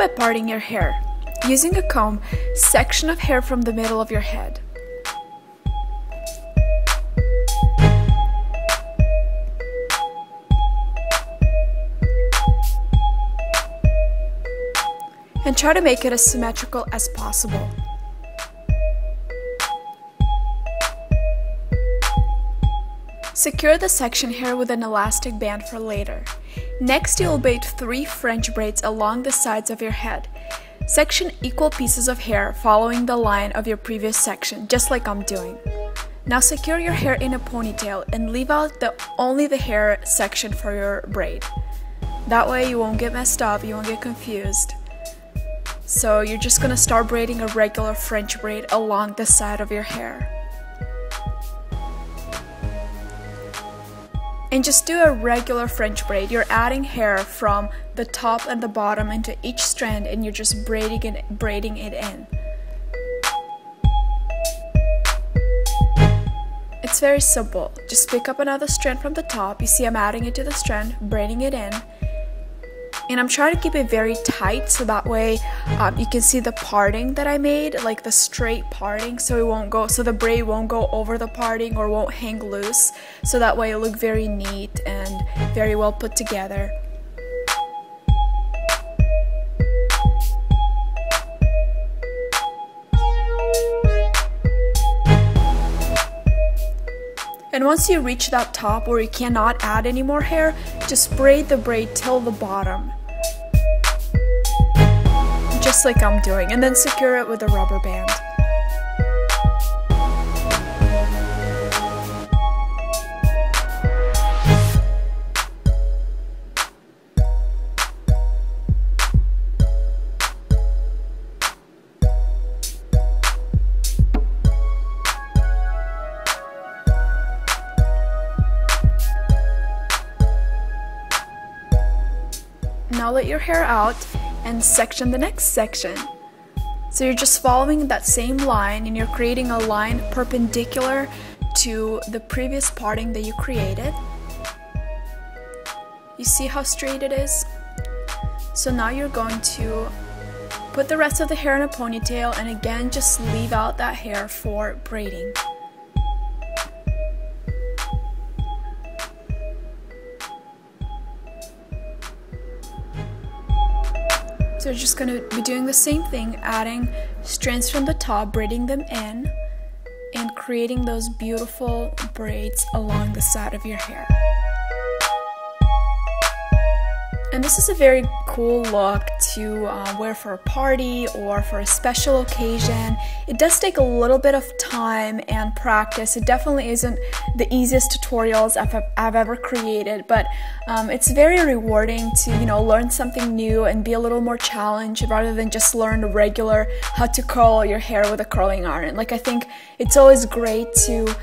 by parting your hair. Using a comb, section of hair from the middle of your head. And try to make it as symmetrical as possible. Secure the section hair with an elastic band for later. Next, you will braid 3 French braids along the sides of your head. Section equal pieces of hair following the line of your previous section, just like I'm doing. Now secure your hair in a ponytail and leave out only the hair section for your braid. That way you won't get messed up, you won't get confused. So you're just gonna start braiding a regular French braid along the side of your hair. And just do a regular French braid. You're adding hair from the top and the bottom into each strand, and you're just braiding it in. It's very simple. Just pick up another strand from the top. You see I'm adding it to the strand, braiding it in. And I'm trying to keep it very tight so that way you can see the parting that I made, like the straight parting, so the braid won't go over the parting or won't hang loose. So that way it'll look very neat and very well put together. And once you reach that top where you cannot add any more hair, just braid the braid till the bottom. Just like I'm doing, and then secure it with a rubber band. Now let your hair out and section the next section. So you're just following that same line and you're creating a line perpendicular to the previous parting that you created. You see how straight it is? So now you're going to put the rest of the hair in a ponytail and again just leave out that hair for braiding. So you're just going to be doing the same thing, adding strands from the top, braiding them in, and creating those beautiful braids along the side of your hair. And this is a very cool look to wear for a party or for a special occasion. It does take a little bit of time and practice. It definitely isn't the easiest tutorials I've ever created, but it's very rewarding to, learn something new and be a little more challenged rather than just learn regular how to curl your hair with a curling iron. Like, I think it's always great to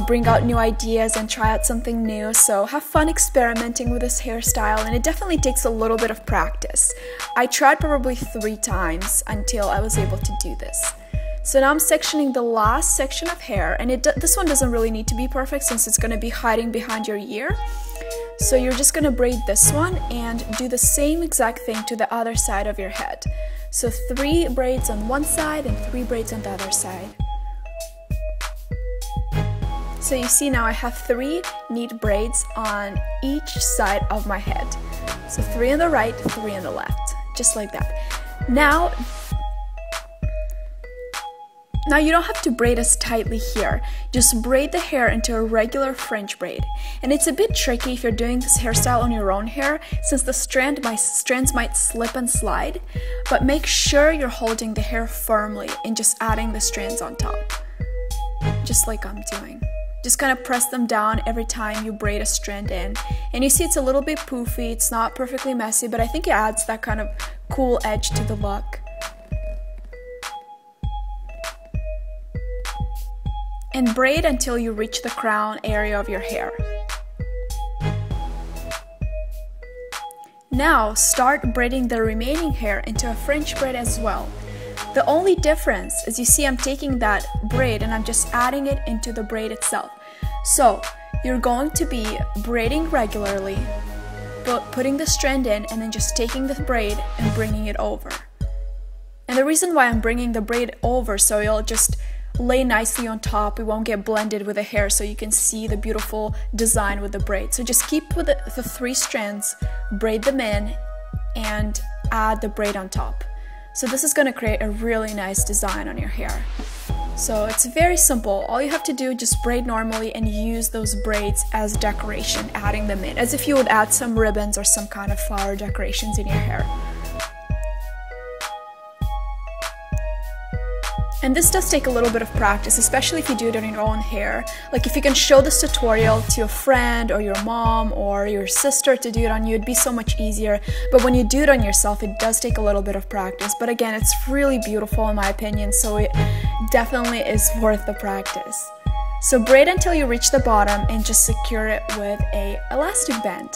bring out new ideas and try out something new. So have fun experimenting with this hairstyle, and it definitely takes a little bit of practice. I tried probably 3 times until I was able to do this. So now I'm sectioning the last section of hair, and this one doesn't really need to be perfect since it's going to be hiding behind your ear. So you're just going to braid this one and do the same exact thing to the other side of your head. So 3 braids on one side and 3 braids on the other side. So you see now I have 3 neat braids on each side of my head. So 3 on the right, 3 on the left, just like that. Now you don't have to braid as tightly here. Just braid the hair into a regular French braid. And it's a bit tricky if you're doing this hairstyle on your own hair, since the strands might slip and slide. But make sure you're holding the hair firmly and just adding the strands on top, just like I'm doing. Just kind of press them down every time you braid a strand in. And you see it's a little bit poofy, it's not perfectly messy, but I think it adds that kind of cool edge to the look. And braid until you reach the crown area of your hair. Now start braiding the remaining hair into a French braid as well. The only difference is, you see I'm taking that braid and I'm just adding it into the braid itself. So you're going to be braiding regularly, putting the strand in and then just taking the braid and bringing it over. And the reason why I'm bringing the braid over, so it'll just lay nicely on top, it won't get blended with the hair, so you can see the beautiful design with the braid. So just keep with the 3 strands, braid them in, and add the braid on top. So this is going to create a really nice design on your hair. So it's very simple. All you have to do is just braid normally and use those braids as decoration, adding them in, as if you would add some ribbons or some kind of flower decorations in your hair. And this does take a little bit of practice, especially if you do it on your own hair. Like if you can show this tutorial to a friend or your mom or your sister to do it on you, it'd be so much easier. But when you do it on yourself, it does take a little bit of practice. But again, it's really beautiful in my opinion, so it definitely is worth the practice. So braid until you reach the bottom and just secure it with an elastic band.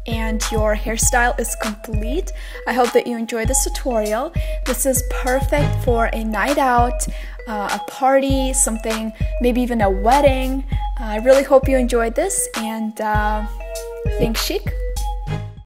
And your hairstyle is complete. I hope that you enjoyed this tutorial. This is perfect for a night out, a party, something, maybe even a wedding. I really hope you enjoyed this, and think chic.